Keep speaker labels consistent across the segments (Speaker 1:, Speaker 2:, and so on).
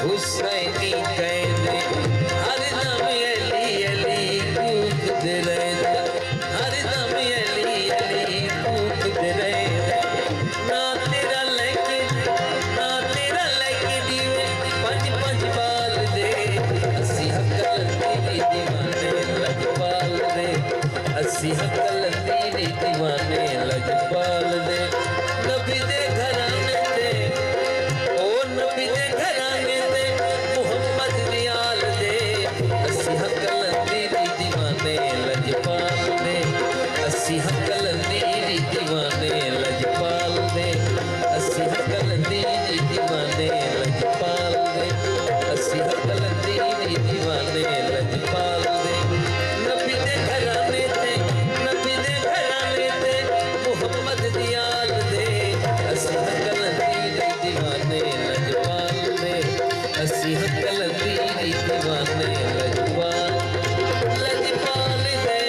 Speaker 1: हुसैनी कहने हरदम अली अली कूदते रहते, हरदम अली अली कूदते रहते। ना तेरा लेके दीवे पंज पंज बाल दे, अस्सी हकल तेरी दीवाने लजपाल दे, अस्सी हकल तेरी दीवाने लजपाल दे। नबी दे घराने दे, ओ नबी दे घराने दे मोहम्मद रियाल दे, अस्सी हकल तेरी दीवाने लजपाल दे, अस्सी हकल तेरी दीवाने लजपाल दे, अस्सी हकल तेरी दीवाने लजपाल दे, अस्सी हकल तेरी दीवाने लजपाल दे। नबी दे घराने थे, नबी दे घराने थे मोहम्मद रियाल दे, अस्सी हकल तेरी दीवाने लजपाल दे, अस्सी हकल तेरी दीवाने लजपाल लजपाल दे।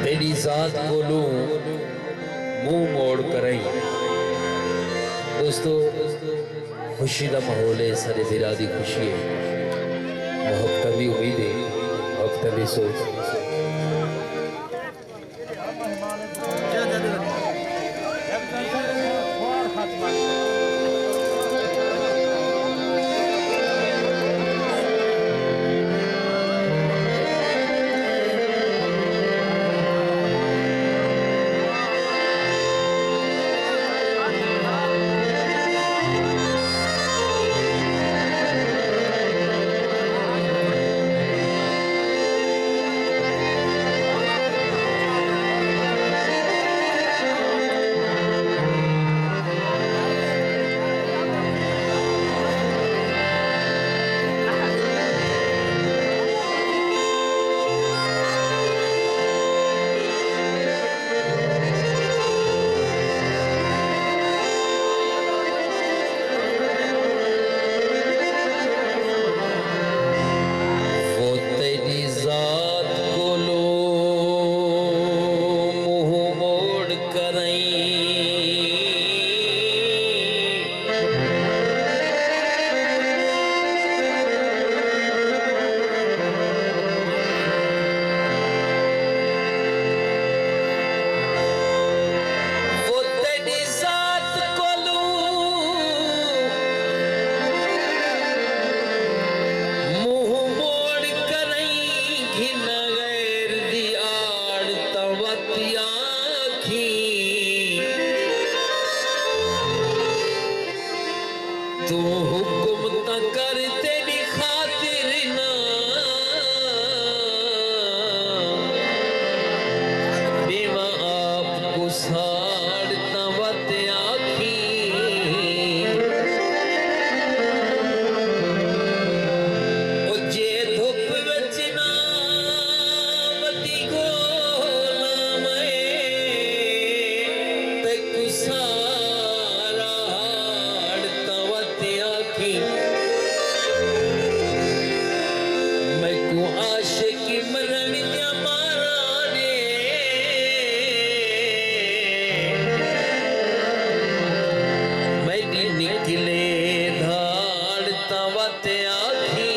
Speaker 1: तेरी जात बोलूं मुंह मोड़ करई। दोस्तों खुशी का माहौल है, सारे बिरा की खुशी है, मोहब्बत भी उम्मीद है, मोहब्बत भी सोच। तू हुक्म त कर तेरी खातिर ना देवा आपको साड़ता वत आखी। ओ जे धुप विच ना वती गोला मैं ते कुसा मैं को आशिकी मरण दिया मारा ने मैं निकले धाड़ तवत आखी।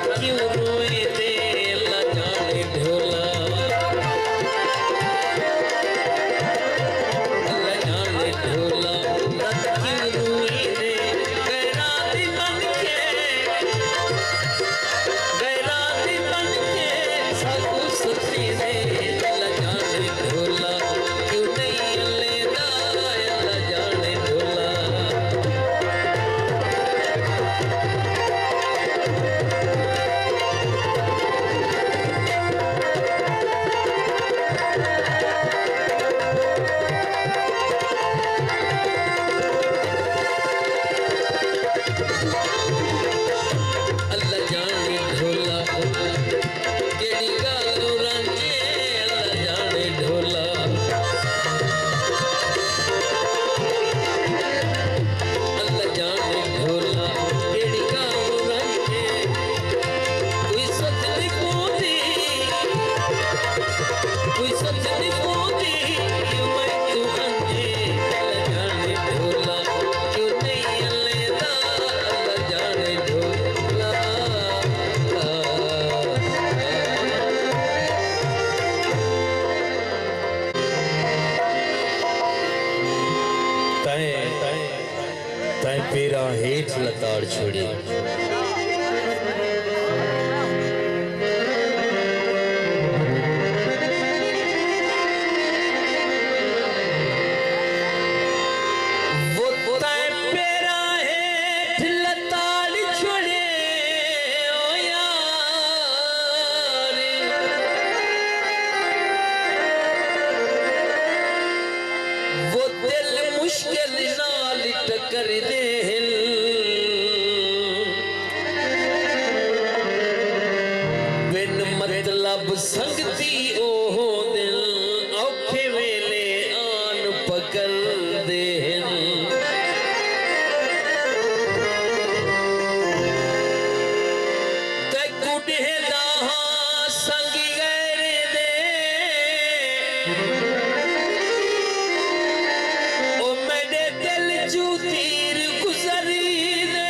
Speaker 1: क्यों रोए दे अल्लाह जाने ढोला अल्लाह जाने ढोला क्यों रोए दे गैरा दी बन के साकू सती दे अल्लाह जाने ढोला क्यों नहीं अल्लेदा अल्लाह जाने ढोला अल्लाह जाने ढोला केड़ी गालो रांझे अल्लाह जाने ढोला अल्लाह जाने ढोला केड़ी गालो रांझे कोई सच नहीं पोंदी क्यों मैं तू अंधे अल्लाह जाने ढोला क्यों नहीं अल्लेदा अल्लाह जाने ढोला तैं पेरा हेठ लताड़ छोड़ी वो तैं पेरा हेठ लताड़ छोड़े ओ यार वो दिल मुश्किल नाल टकर दे बिन मतलब संगती ओह दिल औखे वेले आन पकड़ दे ते कुड़े दाहा संग गैरे दे ओ मेरे दिल चू तीर गुजरी दे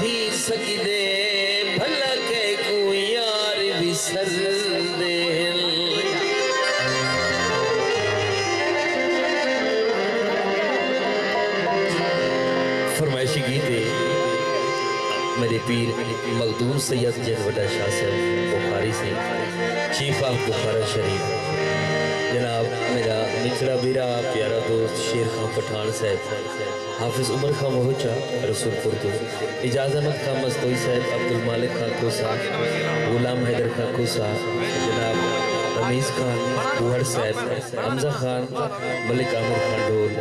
Speaker 1: थी सकदे भला के को यार विसर दे फरमाइशी गीत मेरे पीर मखदूम सैयद जहवटा शाह साहब बुखारी से चीफ ऑफ बुखारा शरीफ जनाब मेरा मिठड़ा बीरा प्यारा दोस्त शेर खां पठान साहब हाफिज उमर खां मोहचा रसूलपुर तो इजाज़त खां मस्तोई साहब अब्दुल मालिक खां कोसा गुलाम हैदर खां कोसा जनाब रमीज़ खान बुहर साहब हमजा खान मलिक आमिर खान ढोल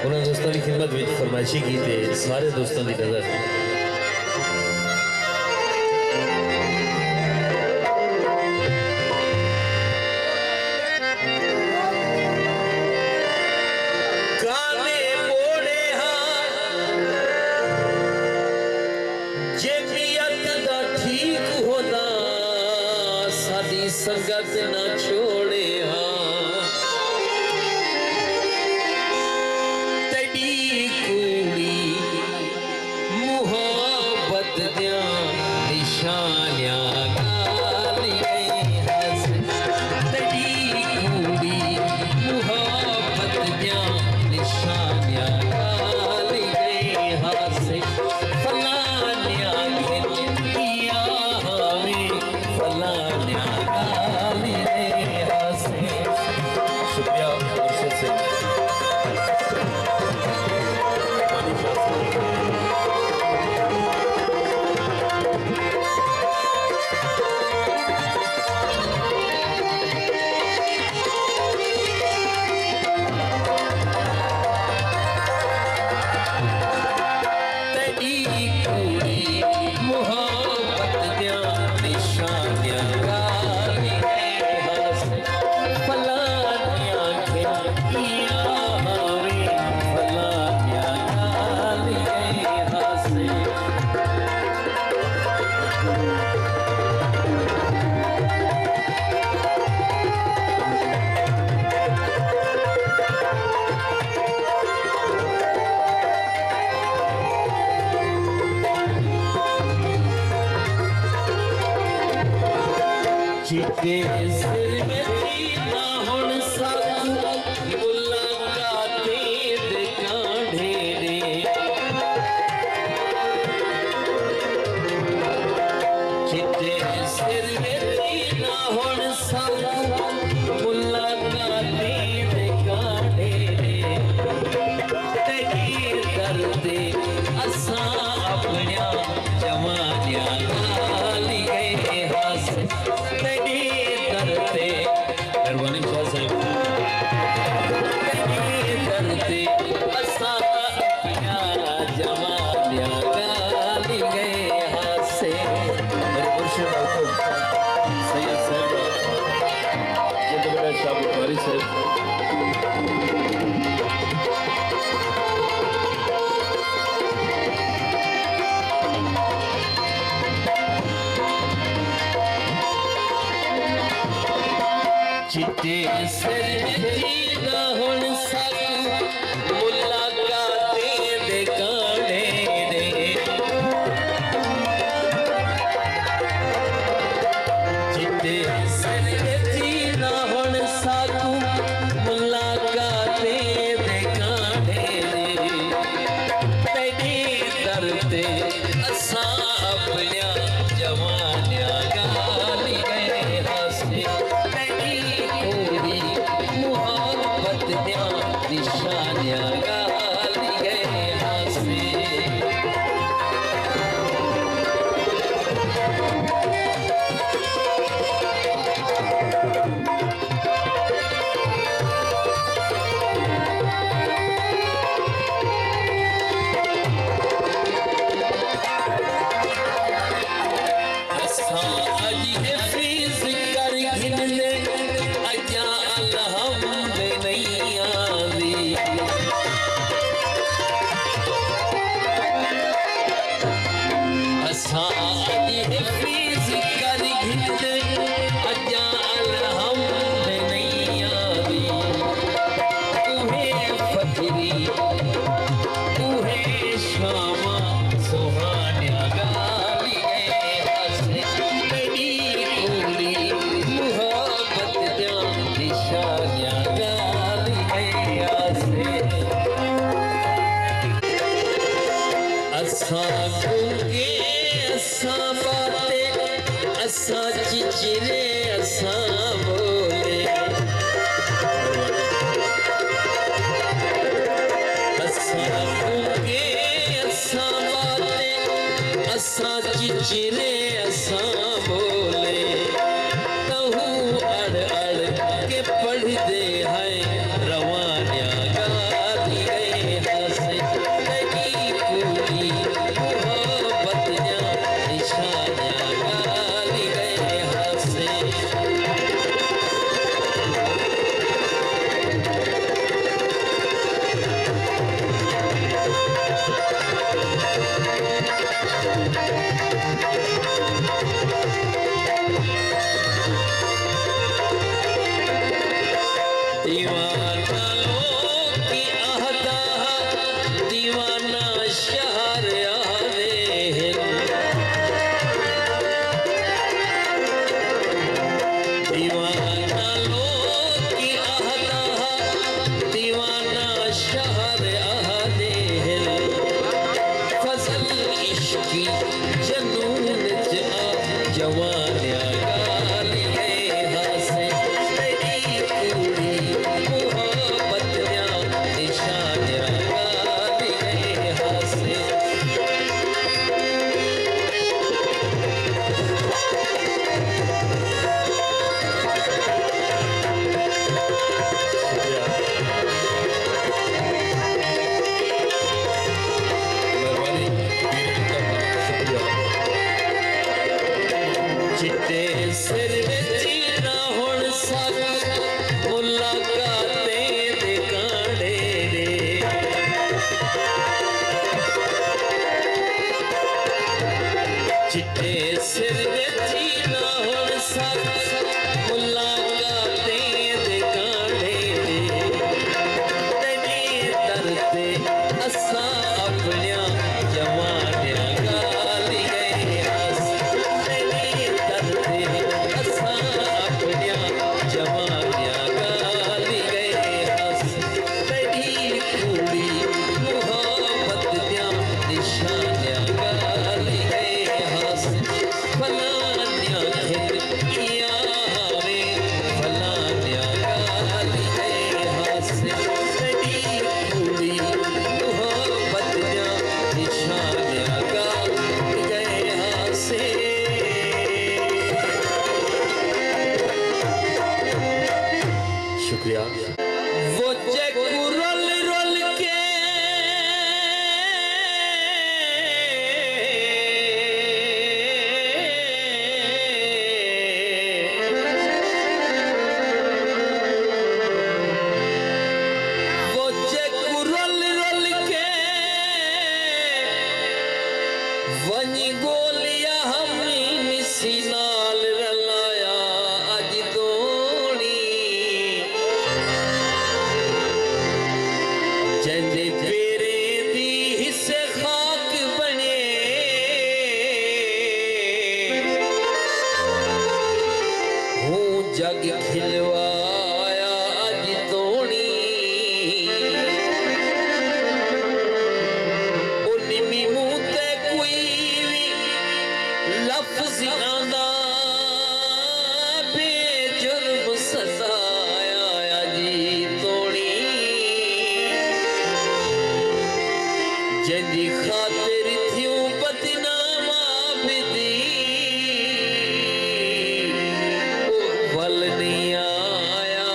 Speaker 1: उन्होंने दोस्तों की खिदमत में फरमाइशी की थे सारे दोस्तों की नज़र संगत न छोड़े तड़ी कूड़ी मुहब्बत दिया निशानिया गाली हंस तड़ी कूड़ी मुहब्बत दिया निशानिया गाली हंस फलानिया खिलिया हमें फलानिया शुक्रिया चिट्टे सिर में थी ना हुण साकू मुलाकाते दे कांढे ने चिट्टे सिर में थी ना हुण साकू मुलाकाते दे कांढे ने तेरी दर्दे असा अपनिया जवानिया गाली गए हास तेरी दर्दे मेहरबानी शाह साहब तेरी दर्दे असा अपनिया जवानिया गाली गए हास मेरे मुर्शिद हुकुम सैयद साहब जिंद बड़ा शाह बुखारी साहब चिट्टे सिर में थी ना हुण साकू मुलाकाते दे कांढे ने चिट्टे सिर में थी ना हुण साकू मुलाकाते दे कांढे ने तेरी दर्दे असा अपनिया जवानिया गाली गए हासे मोहब्बत दिया निशानियां गाली गए हासे असा अजी हफीज कर घिनले अजा अलहम्द नहीं आवी असा अजी हफीज कर घिनले अजा अलहम्द नहीं आवी तुम्हें फजरी तुम्हें शामा सुहानिया गाली गए हासे तेरी पूरी मोहब्बत दिया निशानियां गाली गए हासे असा गूंगे असा बाते असा चिचरे असा बोले असा गूंगे असा बाते असा चिचरे असा बोले तहू अड़ अड़ के पढ़ दे है रवानिया गाली गए हासे तेरी पूरी मोहब्बत दिया निशानिया गाली गए हासे दीवाना लोग की आहदा दीवाना शहर आवे दीवाना लोग की आहदा दीवाना शहर आवे फजल इश्की जनून जवानिया गाली गए हासे तेरी पूरी मोहब्बत दिया निशानियां गाली गए हासे चिट्टे सिर में थी ना हुण साकू मुलाकाते दे कांढे ने चिट्टे सिर में थी ना हुण साकू मुलाकाते दे कांढे ने तेरी दर्दे असा अपनिया जवानिया गाली गए हासे तेरी दर्दे असा वनी गोलिया हमी निसी नाल रलाया अज तोड़ी जंदे पेरे दी हिस्से खाक बने हूँ जग खिलवाया अज तोड़ी लफ्ज़ आंदा बेजुर्म सजाया जी तोड़ी जंजी खातिर थियूं बदनामा बिदी वल नहीं आया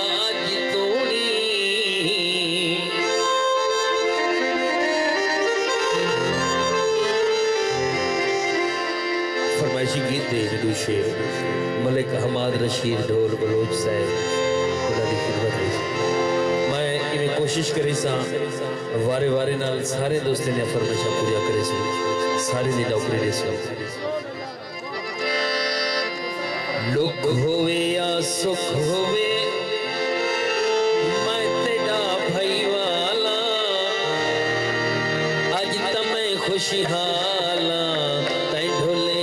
Speaker 1: जी तोड़ी फरमाइशी गीत दे जदू शेर मलिक हमाद रशीद ढोल बलोच साहब खुदा दी खिदमत विच मैं इवें कोशिश करी सा वारे वारे नाल सारे दोस्तां ने फरमाइशां पूरी करे सो सारे दी नौकरी दे सो दुख होवे या सुख होवे मैं तेरा भाई वाला अज त मैं खुशहाला तै ढोले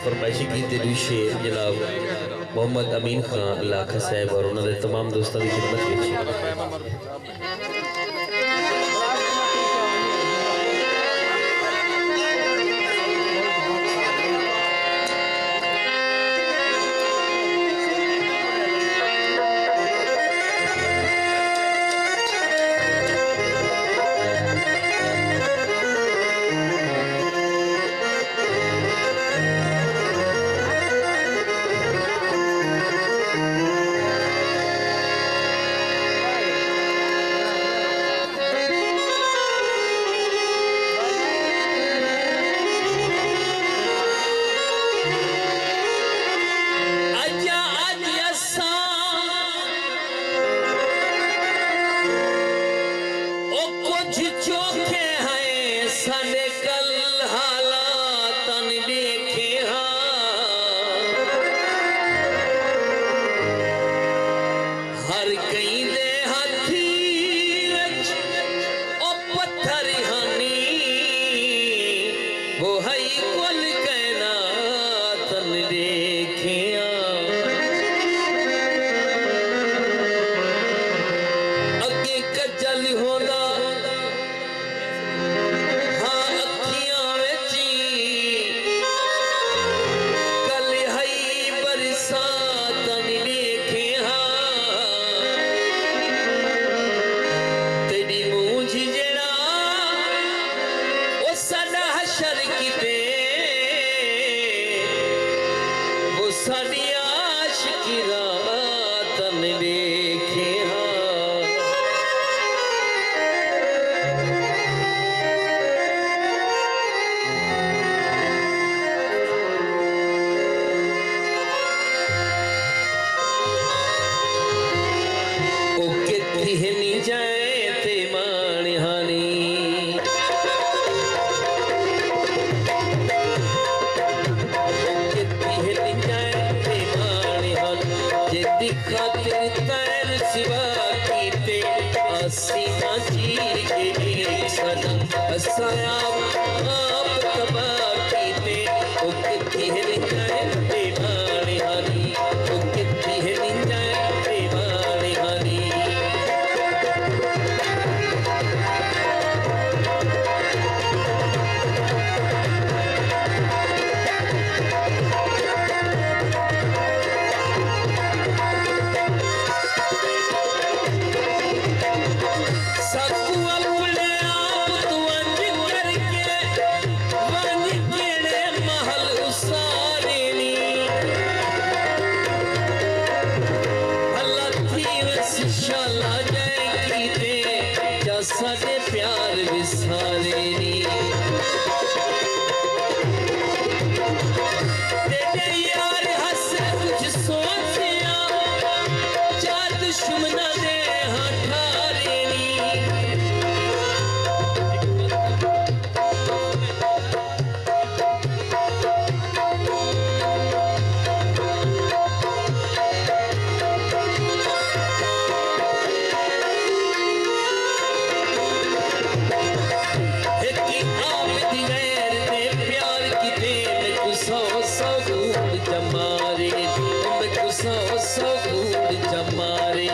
Speaker 1: फरमाइशी गीत दे शेर जनाब मोहम्मद अमीन खान लाखा साहब और उन्होंने तमाम दोस्तों की खिदमत मुझ चोखे हैं साडे कल हालात न देखे हर कई दे हाथी विच ओ पत्थर हानी वो हई कुल कहना तन देखे अगे कजल होना हाँ अखियां विच कल हई बरसात न देखे तेरी मूंझ जड़ा वो साडा हशर किते वो साडी आशिकी रात न देखे ओ कित्थी नहीं जाए ते माणहानी खातिर तैर सिवा कीते आसीना चीर के सनम असाया आप तबाह कीते ओ कित्थी नहीं जाए ते माणहानी ओ कित्थी नहीं जाए ते माणहानी साडे प्यार विसारे नी तेरे यार हस कुछ सोचिया चार दुश्मना दे हठारे नी जमारे मैं सौ सौ जमारे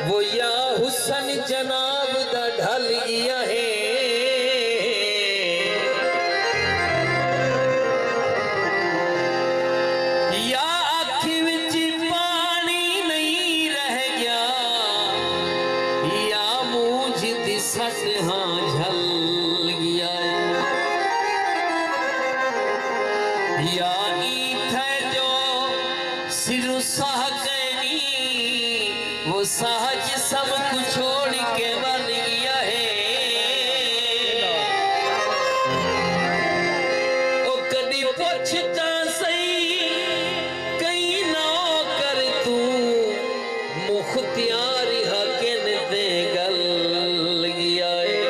Speaker 1: वो या हुसन जनाब दा ढल गया है या आँखी विच पानी नहीं रह गया या मुंह दी सट हाँ झल गया या ईथ है जो सिर साह वो सहज सब कुछ छोड़ के बन गया है ओ कदी पूछता सही कहीं ना कर तू मुख्तियार हकन दे गल गया है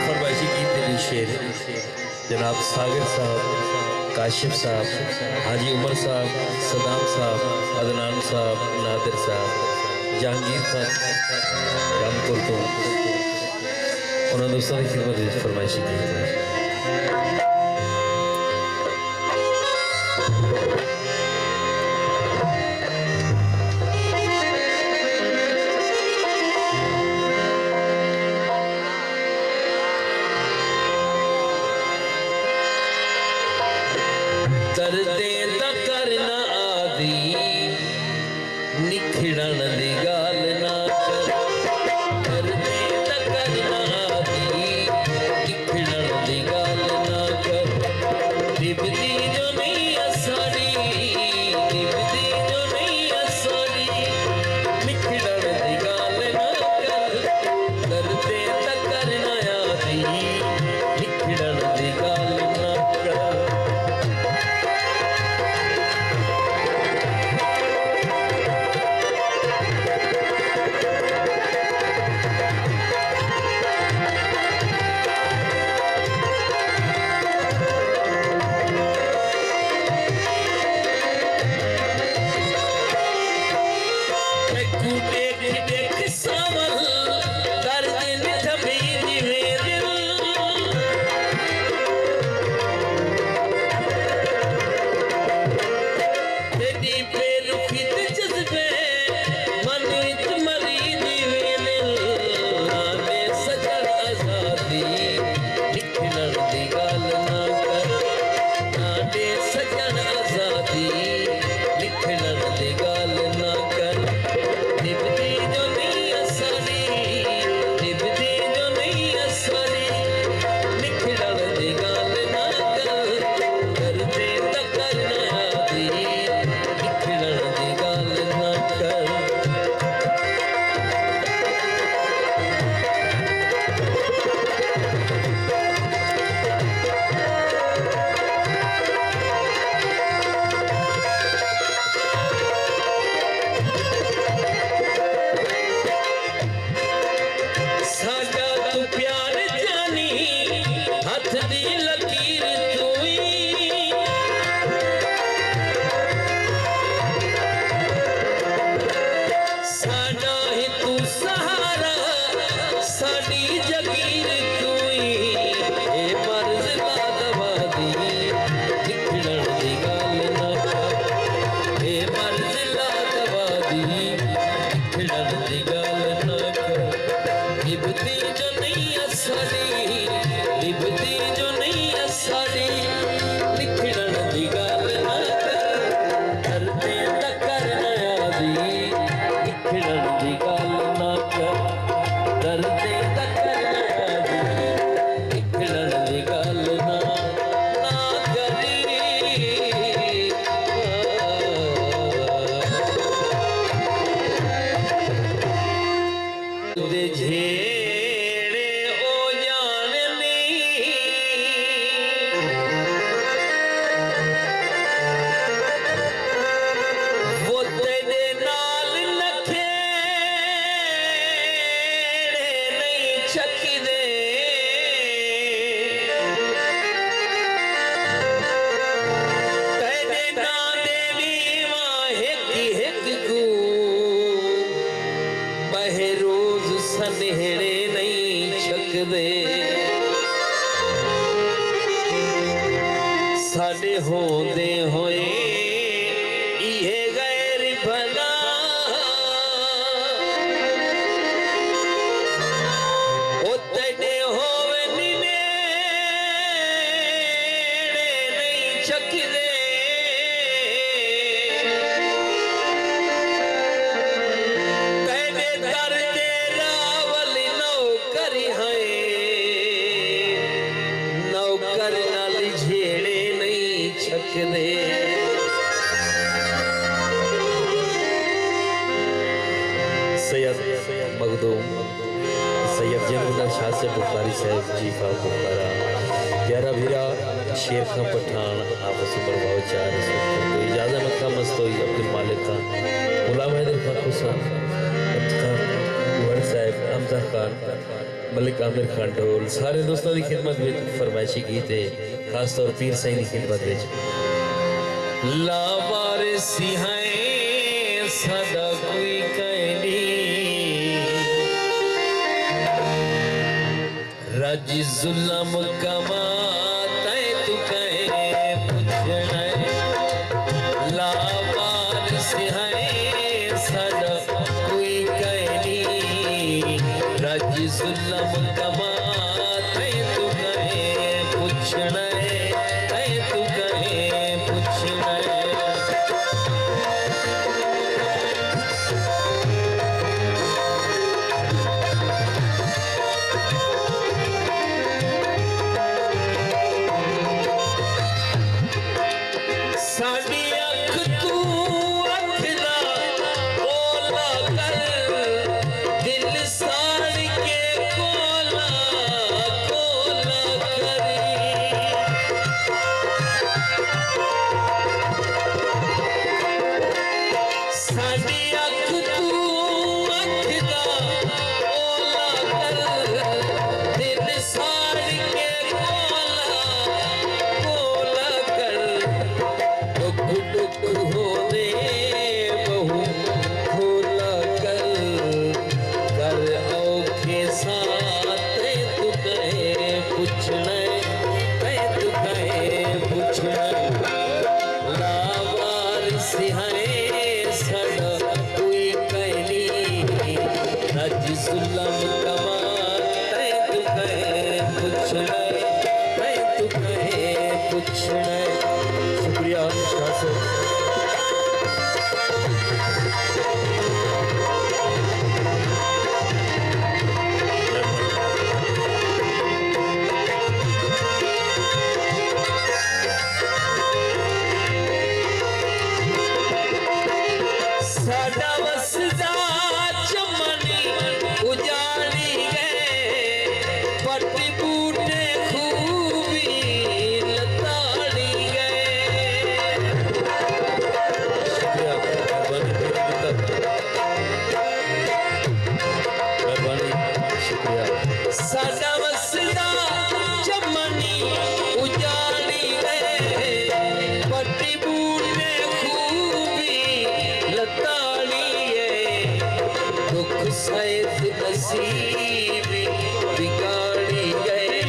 Speaker 1: फरमाइशी की दिली शेर जनाब सागर साहब, काशिफ साहब, हाजी उमर साहब, सदाम साहब, अदनान साहब, नादिर साहब, जहांगीर खान रामपुर तो उन्होंने दोस्तों की खिदमत फरमाइशी की करदे दा करना आदि निखिड़न दी गाल ना कर करदे दा करना आदि निखिड़न दी गाल ना कर निभदी जो नहीं असारी निभदी जो नहीं असारी निखिड़न दी गाल ना कर करदे दा करना आदि निखिड़न दी गाल ना कर साडे होंदे होए इहे गैर भला ओ तेरे होवे नेड़े नहीं चकदे तेरे दर दे रावल नौकर है नौकर नाल झेड़े नहीं छकदे सैयद मखदूम सैयद जैनुद्दीन शाह से बुखारी साहब जीफा बुखारा प्यारा भीरा शेर खां पठान आपस उमर भाव चार तो इजाज़त मक्का मस्तोई अब्दुल मालिक खान गुलाम हैदर खान हुसैन साहब अमजद खान मलिक आमिर खान ढोल सारे दोस्तों की खिदमत में फरमाइशी गीत है खास तौर पीर साईं की खिदमत में लावारिसी है सदा कोई कहनी रज जुल्म कमाता तू कहे पुछना लावारिसी है सदा कोई कहनी रज जुल्म कमाते तू कहे पुछना तू कहे पुछना साडी अख तू अख दा ओला कर दिल साड़ के कोला कोला करी साडी अख तू अख दा ओला कर दिल साड़ के कोला कोला कर दुख दुख हो दे बहु खोला कर औखे साथ तू कहे पुछना तू कहे पुछना लावारिसी है सदा कोई कहनी रज जुल्म कमाते तू कहे पुछना तू कहे पुछना शुक्रिया शाह साहब साडा वसदा चमनी उजाड़ी गए पट्टी बूटे खूबी लताड़ी गए शुक्रिया साडा वसदा चमनी उजाड़ी गए पट्टी बूटे खूबी लताड़ी दुख सैद नसीब बिगाड़ी गए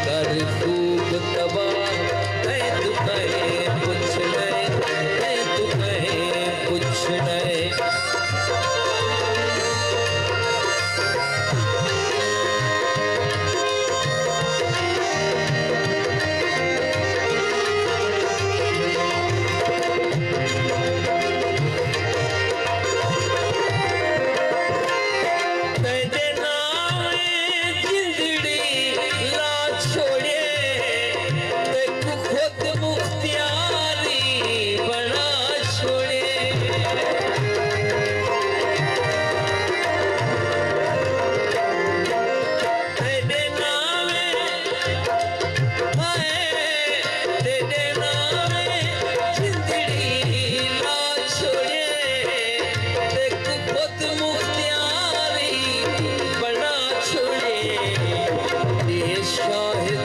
Speaker 1: कर खूब तबाह तू कहे पुछना तू कहे पुछना तेरे नामे जिंदड़ी ला छोड़े देखो खुद मुख्तियारी बना छोड़े तेरे नामे तेरे नामे जिंदड़ी ला छोड़े देखो खुद मुख्तियारी बना छोड़े ये शाहिद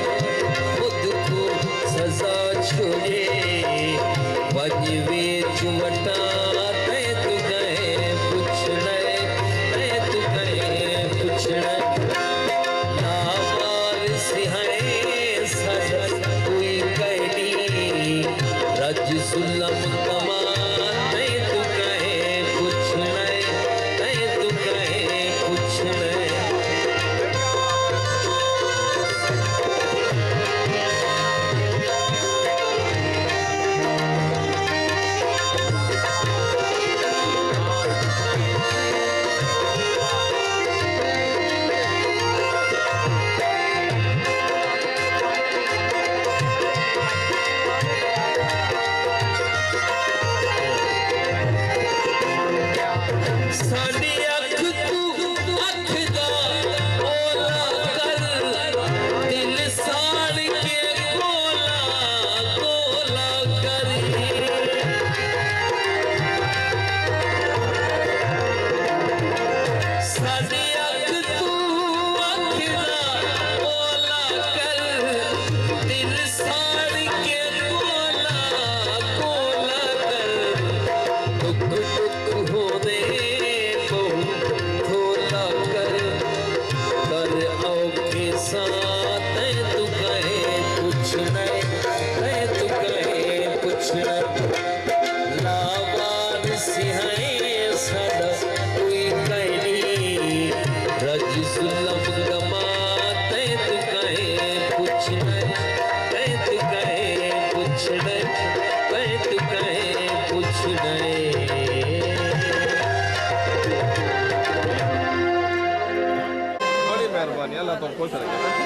Speaker 1: खुद को सजा छोड़े वजवे चुमटा तू कहे पुछना तू कहे पुछना लावारिसी है सदा कोई कहनी रज जुल्म कमाते तू कहे कुछ नहीं तू कहे कुछ नहीं
Speaker 2: अल्लाह तो खुश रखे।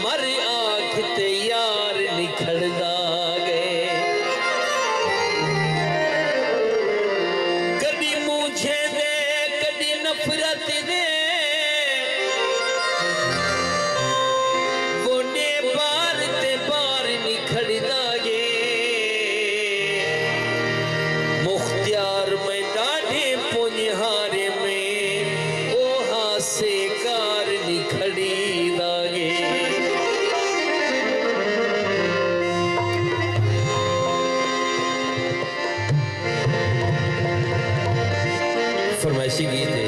Speaker 1: मर आँख ते यार निखड़दा गए कभी मुझे दे कभी नफरत दे वो ने बार ते बार निखड़दा गए मुख्तियार में डाढ़े पुनिहारे में ओ हासे कार निखड़ी फरमाइशी गीत है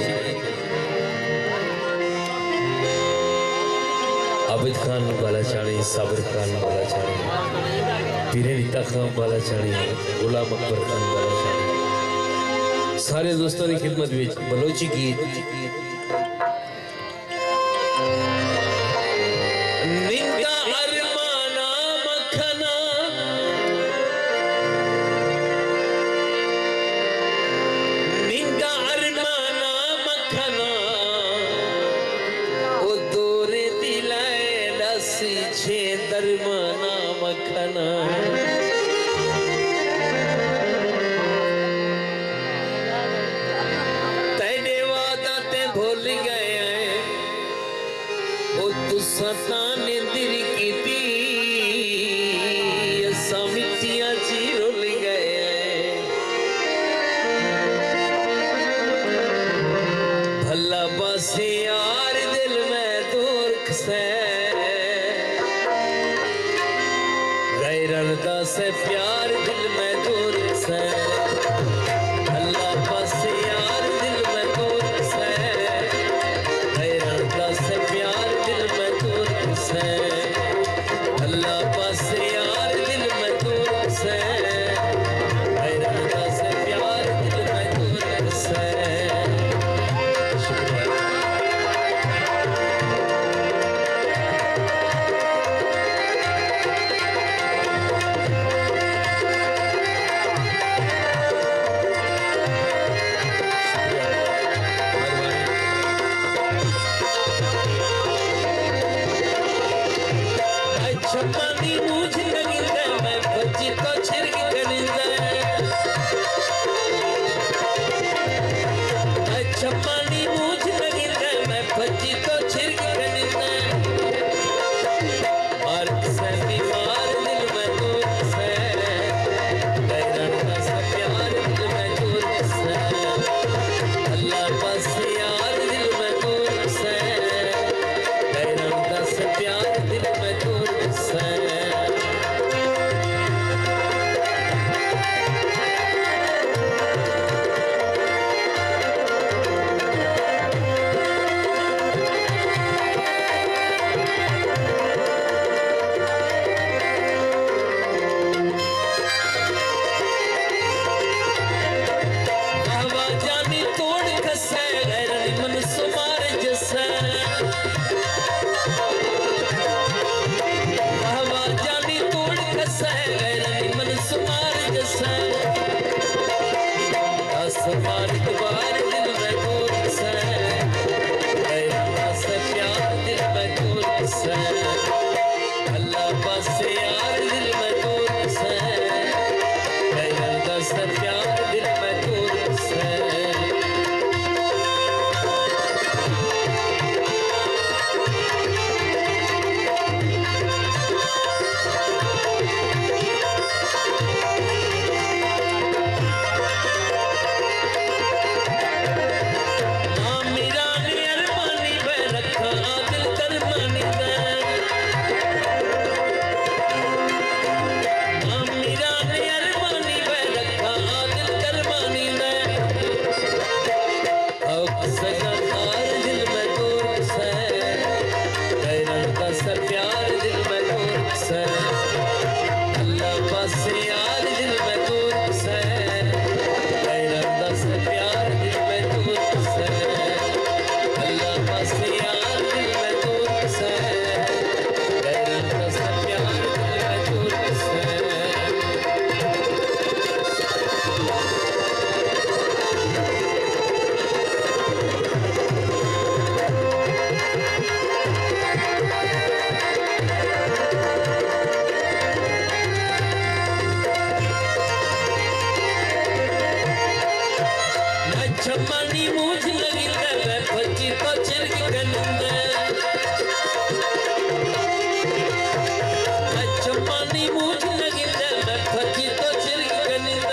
Speaker 1: आबिद खान बालाचाणी, साबिर खान बालाचाणी, पीरे नीता खान बालाचाणी, गुलाम अकबर खान बालाचाणी, सारे दोस्तों की खिदमत में बलोची गीत निंदा अरमाना मखना छे दरमाना मखना तेरे वादा ते भूल गए ओ तू सताने दिल की दी समितियां जी रुल गए भला बस यार दिल में दूर से रलदा से प्यार दिल में दूर से अल्लाह बस यार दिल में दूर से रलदा से प्यार दिल में दूर से अल्लाह बस यार दिल में दूर से रलदा से प्यार दिल में दूर से बस यार दिल में तोर से गैरन दस प्यार दिल में तोर से छमानी मुझ लगी फची तो चिरक गंद छमानी मुझ लगी फची तो चिरक गंद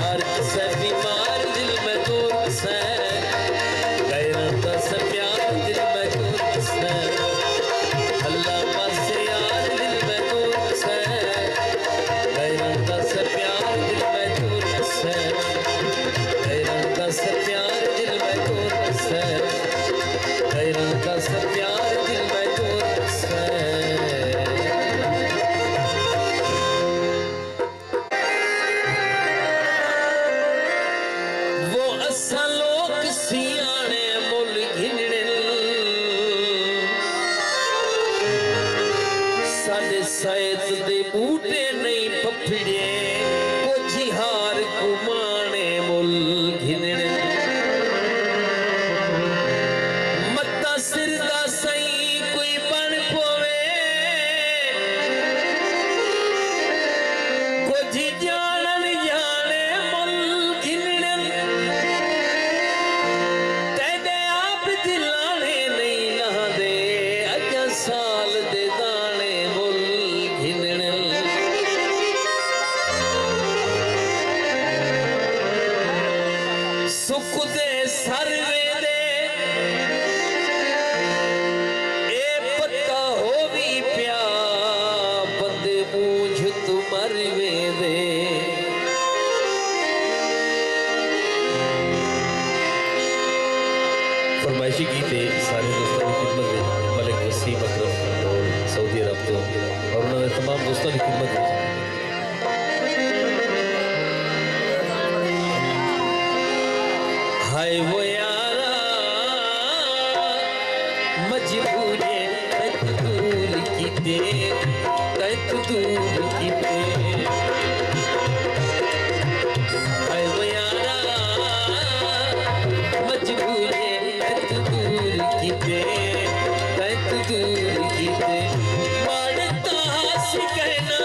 Speaker 1: हर से बीमार दिल में दूर से गैरत से प्यार दिल में दूर से अल्लाह पास यार दिल में दूर से गैरत से प्यार दिल में दूर से प्यार दिल में दूर से गैरन का प्यार दिल में दूर से वो असा लोग सियाने मुल घिनने साडे सैत दे बूटे नहीं पफड़े को जिहार घुमाने मुल घिनने मत्ता सिर दा सही कोई बन पोवे कुछ जानन जाने मुल घिनने तेरे आप दिलाने नहीं लहदे अजा साल दे दाने मुल घिनने सुख दे सरवे दे ए पत्ता हो भी प्या बंदे बूझ तुमर वे दे फरमाइशी गीते सारे दोस्तों की खिदमत में मलिक वसीम अकरम और सऊदी अरब तो और उन्होंने तमाम दोस्तों की खिदमत में हाय वो यारा मजबूरे तक दूर कीते तक दूर कीते हाय वो यारा मजबूरे तक दूर कीते तक दूर कीते मारता हंस कहना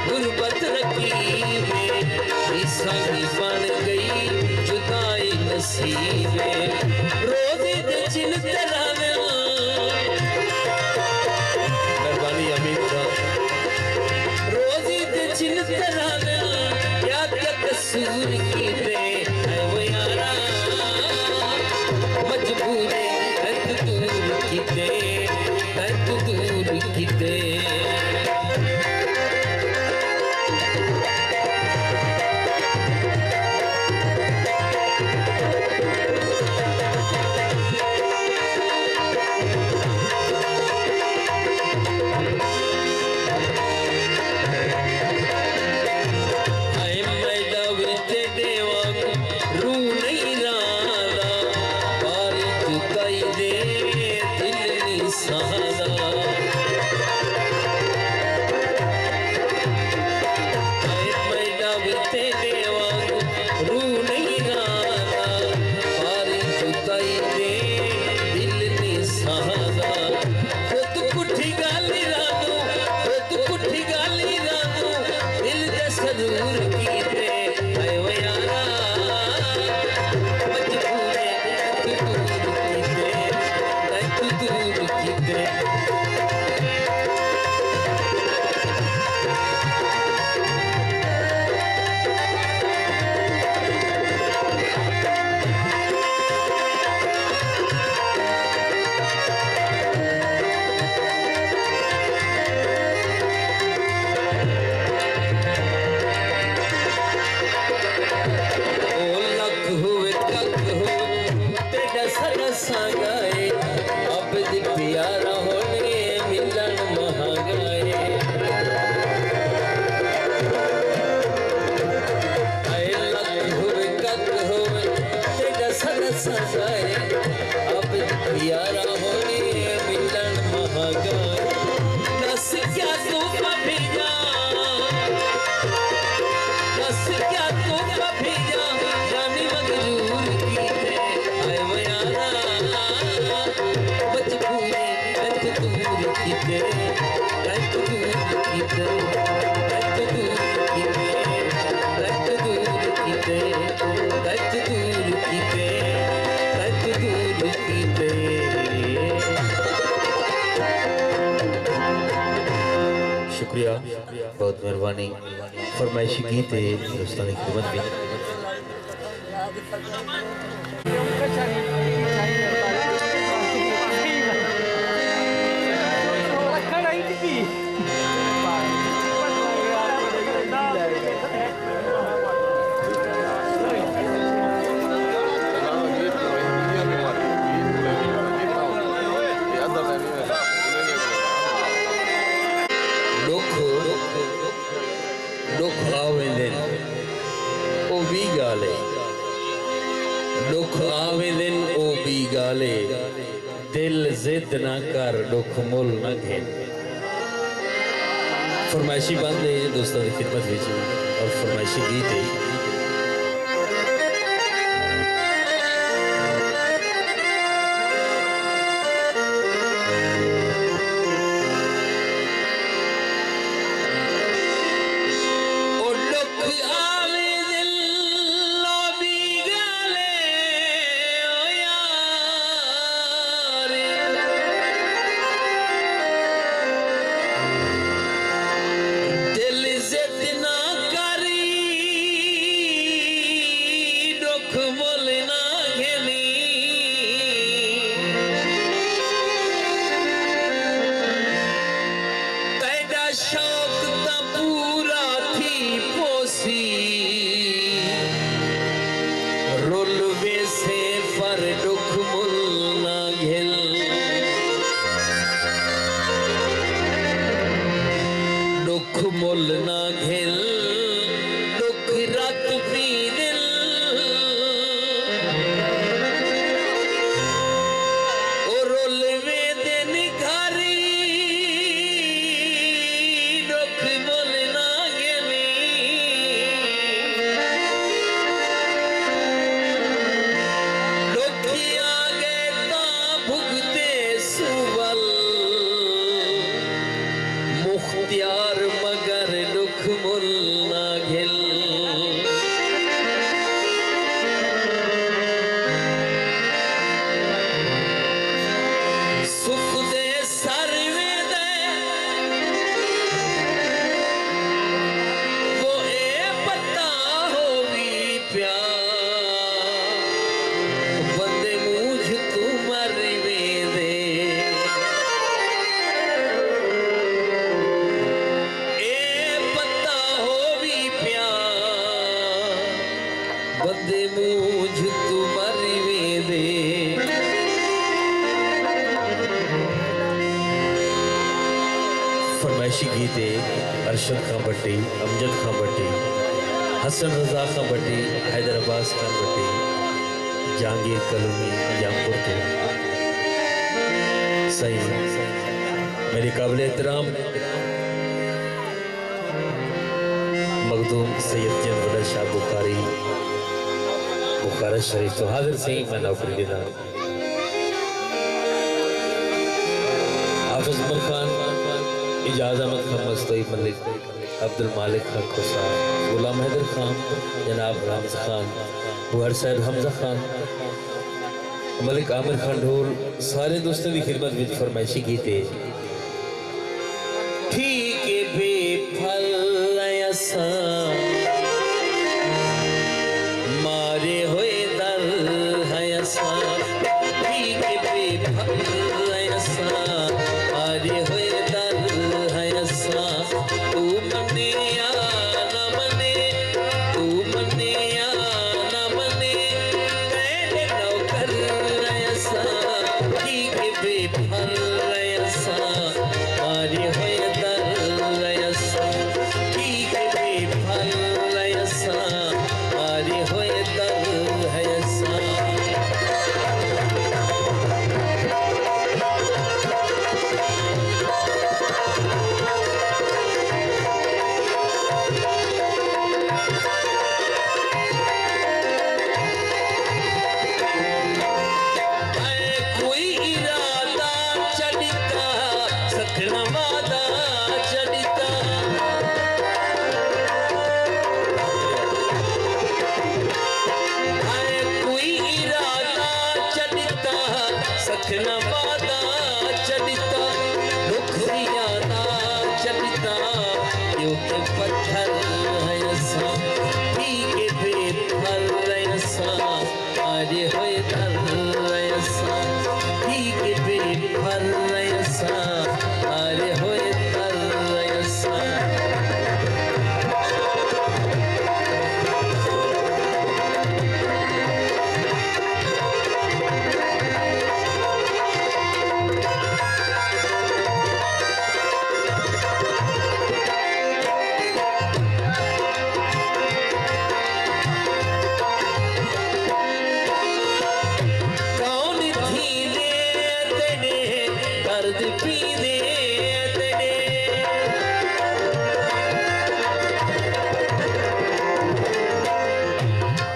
Speaker 1: गुरबत रकीबे ईसानी बन गई जुदाई नसीबे रोज़ी दे चिन तरावे मेहरबानी अमीर खान रोज़ी दे चिन तरावे या क्या कसूर की दे ऐ वो यारा मजबूरे है तू दूर की दे है तू दूर की दे शुक्रिया बहुत मेहरबानी फरमाइशी गीत है दोस्तानी खिदमत में दिल जिद ना कर दुख मुल ना घेन फरमाइशी बंद है दोस्तों की खिदमत में और फरमाइशी गीत है गीत अरशद खान भट्टी, अमजद खान भट्टी, हसन रजा खान भट्टी, हैदर अब्बास खान भट्टी, जहांगीर कलमी जामपुर तो सही मेरे काबिल एहतराम मखदूम सैयद जनवला शाह बुखारी बुखारा शरीफ तो हाजिर से मैं नौकरी लेना हाफिज उमर खान, इजाज अहमद खान मस्तोई मलिक, अब्दुल मालिक खान खुसा, गुलाम हैदर खान, जनाब रामज खान, बुहर साहब हमजा खान, मलिक आमिर खान ढोल, सारे दोस्तों की खिदमत में फरमाइशी की थे। ठीक बेफल ऐसा मारे हुए दल है ऐसा, ठीक बेफल ऐसा मारे हुए दल है ऐसा, तू मने या ना मने, तू मने या ना मने, कैले नौकर ऐसा, ठीक बेफल ऐसा मारे हुए दल ऐसा, ठीक बेफल ऐसा मारे हुए दल है ऐसा। कोई इरादा चढ़ता सखना वादा चढ़ता, कोई इरादा चढ़ता सखना वादा चढ़ता, दुख यादा चढ़ता क्योंकि पत्थर है ऐसा, ठीक बेफल ऐसा मारे हुए दल ऐसा, ठीक बेफल ऐसा मारे हुए दल ऐसा। कौन धीरे तेरे दर्द पीने तेरे,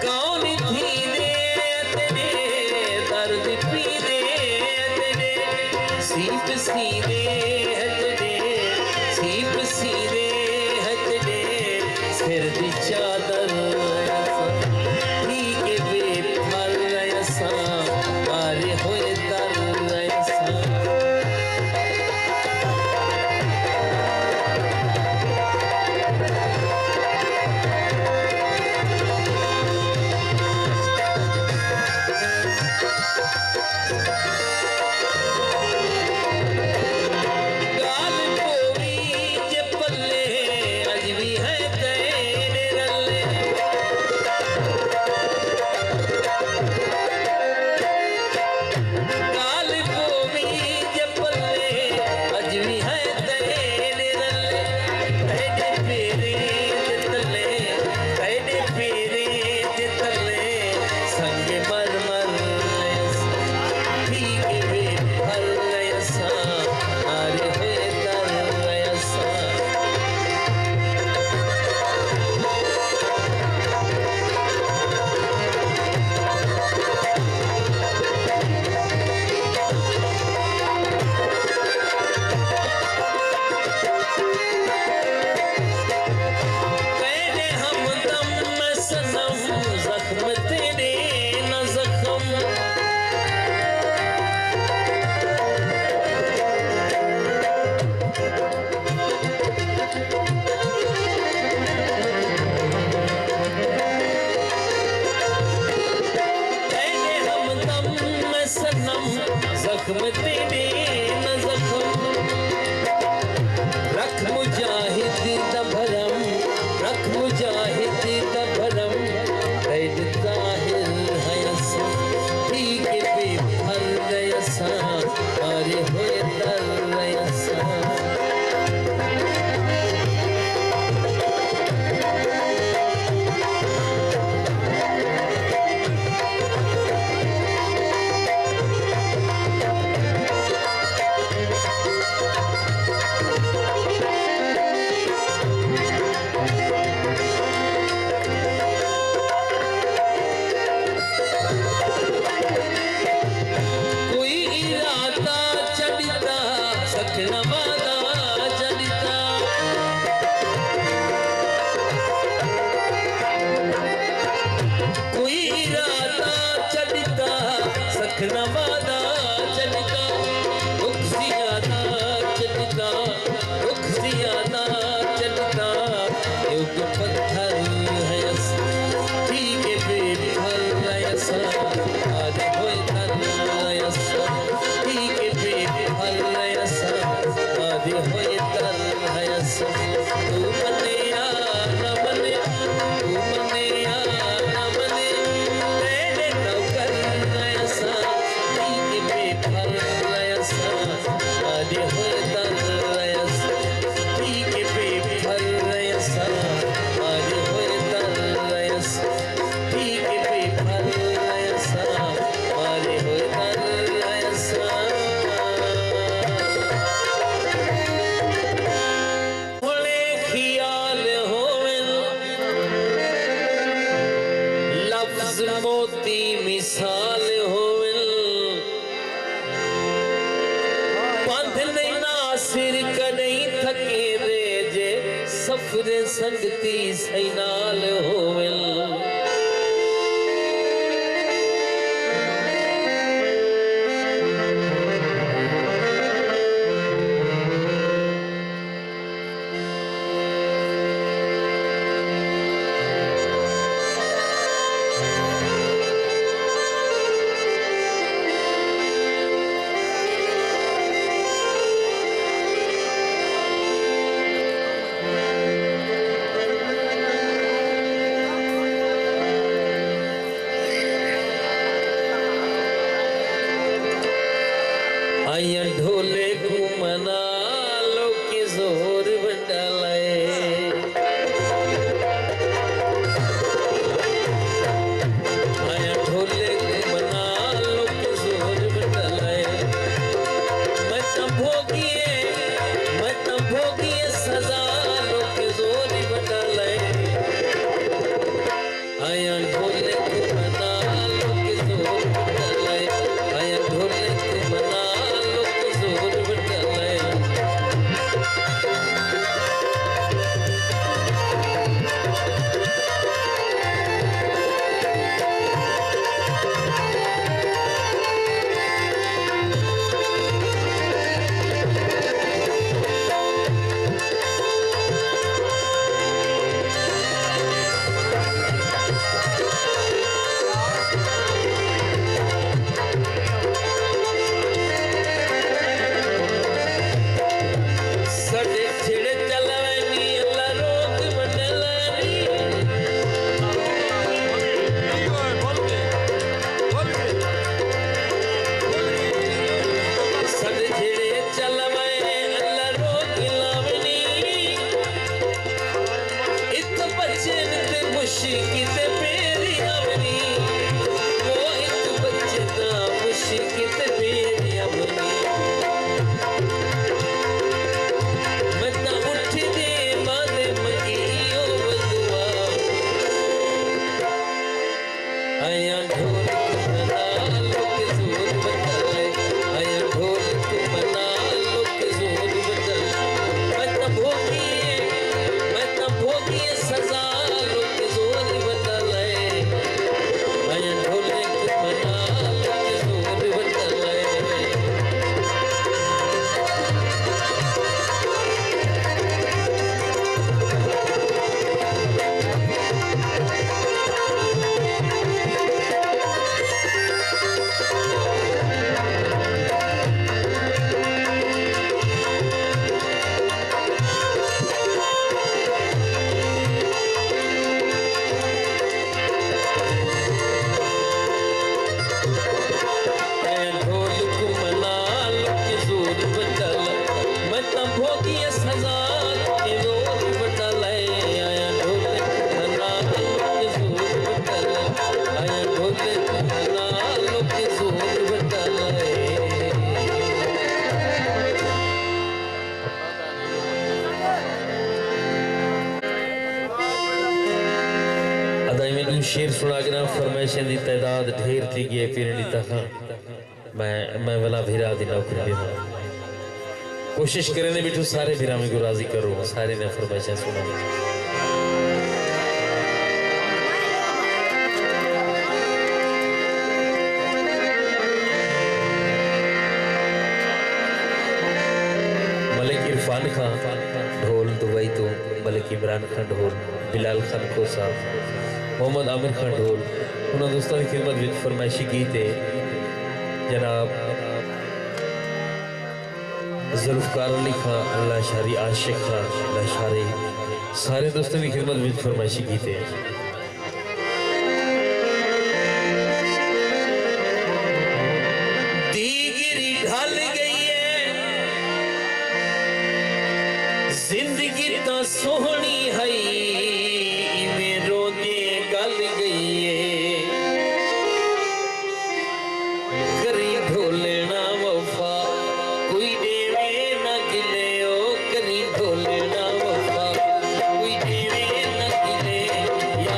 Speaker 1: कौन धीरे तेरे दर्द पीने तेरे, सीप सीने है तेरे, सीप सीने है तेरे, सिर दी चादर ऐसा, ठीक बेफल ऐसा मारे हुए दल ऐसा। गाल कोरी जे पल्ले अज भी है तेरे रल्ले, गाल कोरी जे पल्ले अज भी है तेरे रल्ले, तेरे फेरे जे तले, तेरे फेरे जे तले संग मर मर ऐसा, ठीक बेफल ऐसा मारे हुए दल ऐसा। तेरे हमदम में सनम जख्म तेरे न जख्म, तेरे हमदम में सनम जख्म तेरे न जख्म, रख मुजाहिद दा भरम, रख मुजाहिद दा भरम, कैद जाहिर है ऐसा, ठीक बेफल ऐसा मारे हुए दल ऐसा। मोती मिसाल होविल बांधने नासिर कदई थके रे जे सफरे संगती सैनाल होविल आया ढोले को मना लो के जोर बंडाले आया ढोले को मना लो के जोर बंडाले मैं तब भोगिए सजा लो के जोर बंडाले आया ढोले को मना लो के जोर बंडाले आया ढोले को मना शेर सुना के ना फरमाइशें दी तादाद ढेर थी गई फिर तक मैं वाला भीरा दी नौकरी लेना कोशिश करें ने बिठू सारे भीरा में को राजी करो सारे ने फरमाइशें सुना मलिक इरफान खान ढोल दुबई तो मलिक इमरान खान ढोल बिलाल खान खोसा मोहम्मद आमिर खान ढोल उन्होंने दोस्तों की खिदमत में फरमाइशी की थे जनाब जुल्फकार अली खान अल्लाह शारी आशिक खान अल्लाह शारी सारे दोस्तों की खिदमत में फरमाइशी की थे दीगिरी ढल गई है जिंदगी तो सोहनी है या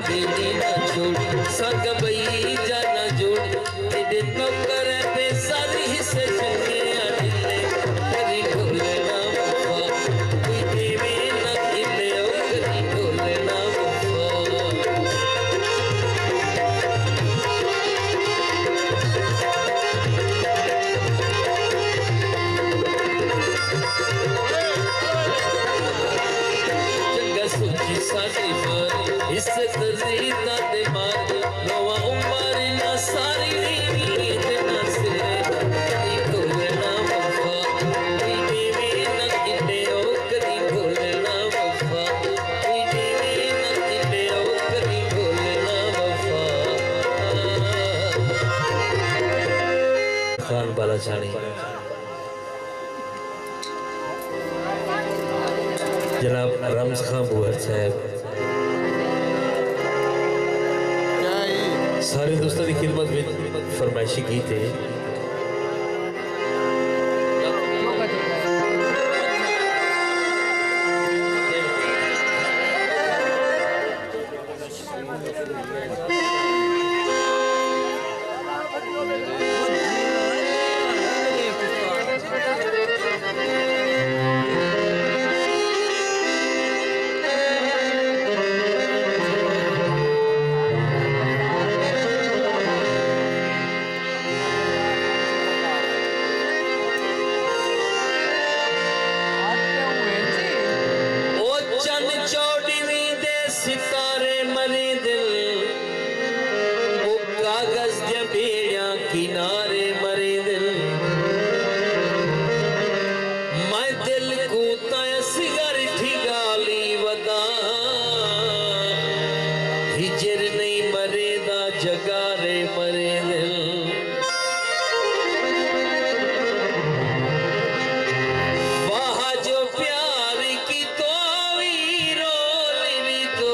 Speaker 1: बेली ना छोड़ संग बई जाना जोड़ तेरे नौकर पे सारी हिस्से चंगे आदिले करी ढोले ना वफा कोई देवे ना खिले ओ करी ढोले ना वफा सोची सारी मार इस दर्दी ना दे मार नवा उम्र ना सारी नींद ना सिरे कदी ढोले ना वफा कोई देवे ना किले ओ कदी ढोले ना वफा कोई देवे ना किले ओ कदी ढोले ना वफा खान बालाछाणी जनाब रमज खान बुहर साहब सारे दोस्तों की खिदमत में फरमाइशी गीत है सितारे मरे दिल वो कागज दे बेड़िया किनारे मरे दिल मैं दिल को तय सिगर ठिगाली वदा हिजर नहीं मरे दा जगारे मरे दिल वाह जो प्यार की तो वीरो तो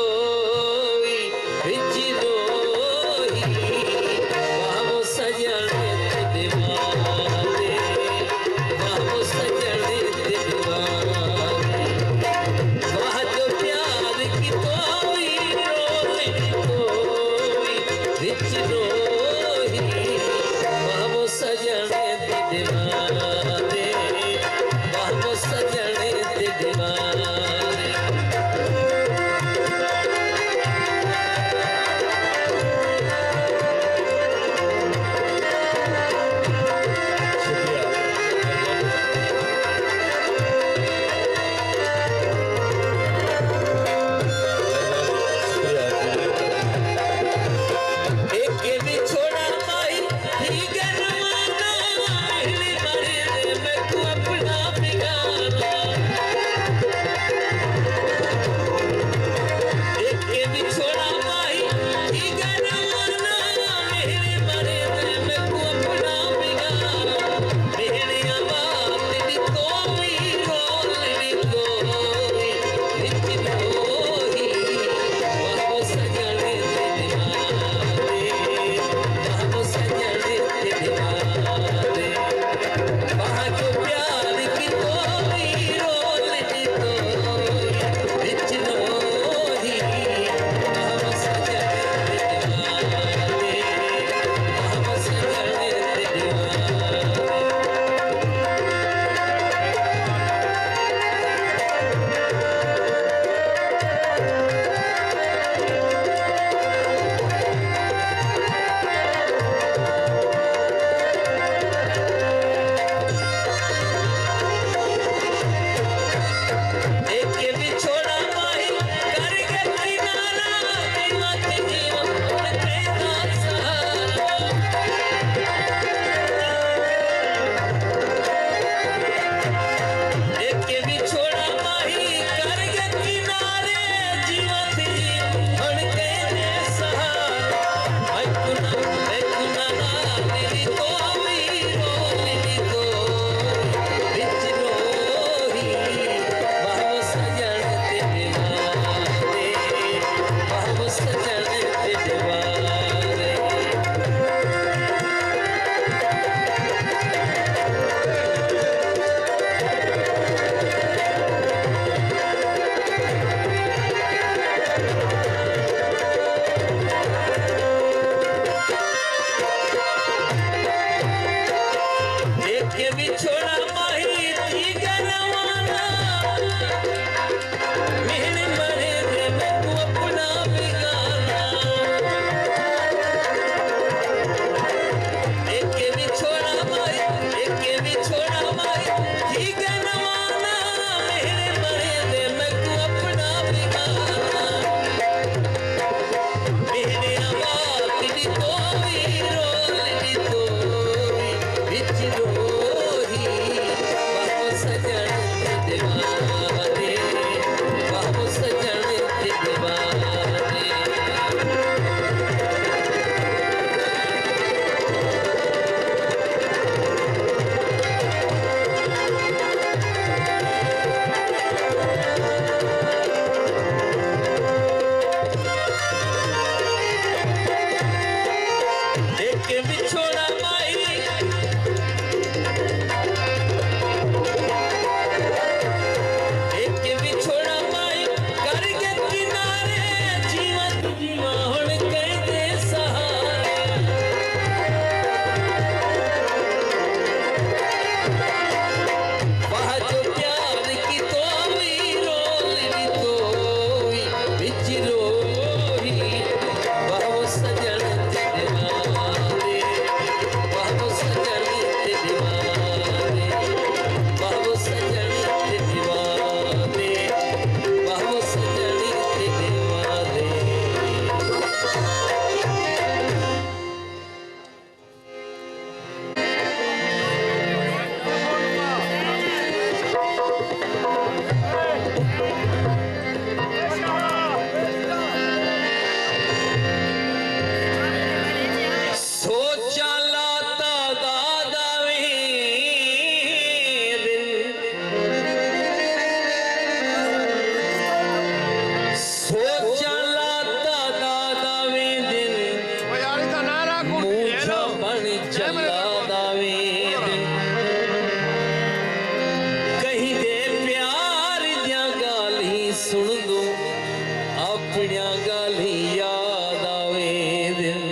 Speaker 1: मिठड़िया गाली याद आवे दिन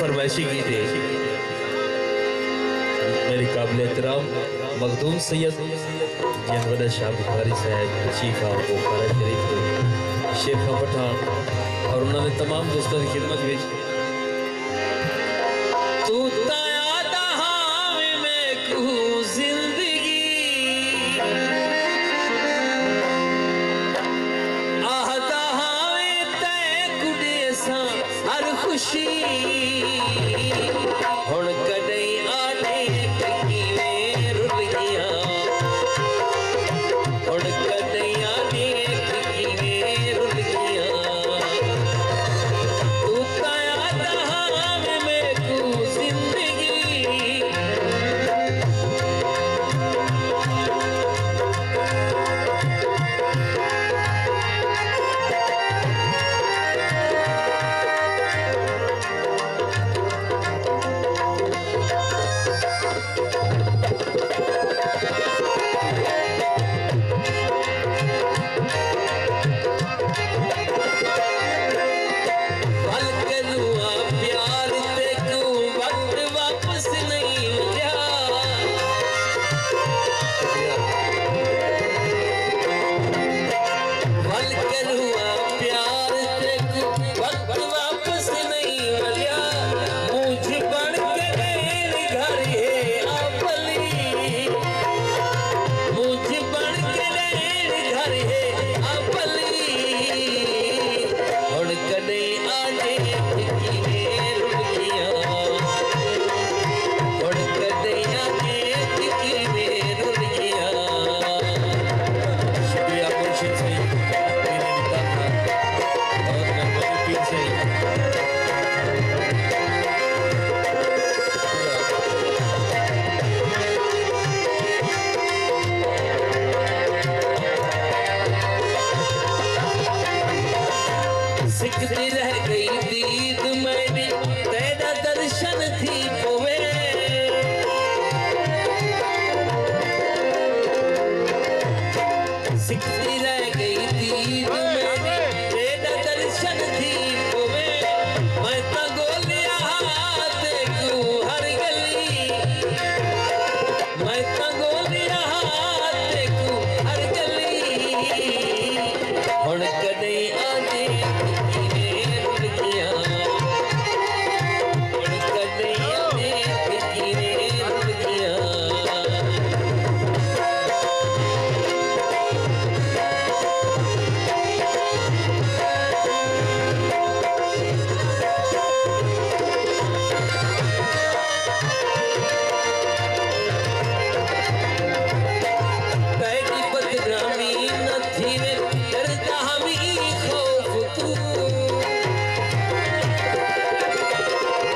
Speaker 1: फरमाइशी की थी मेरी काबिल एहतराम मखदूम सैयद जनवदा शाह बुखारी साहब चीफ ऑफ बुखारा शरीफ शेख पठान और उन्होंने तमाम दोस्तों की खिदमत में तू ताया दहावे में कू जिंदगी आह दहावे तय कुड़े सा हर खुशी हुण कदई आने की वे रुल गया हुण कदई आने की वे रुल गया तू ताया दहावे में कू जिंदगी सिकती रह गई दीद मेरी तेरा दर्शन थी पोवे सिकती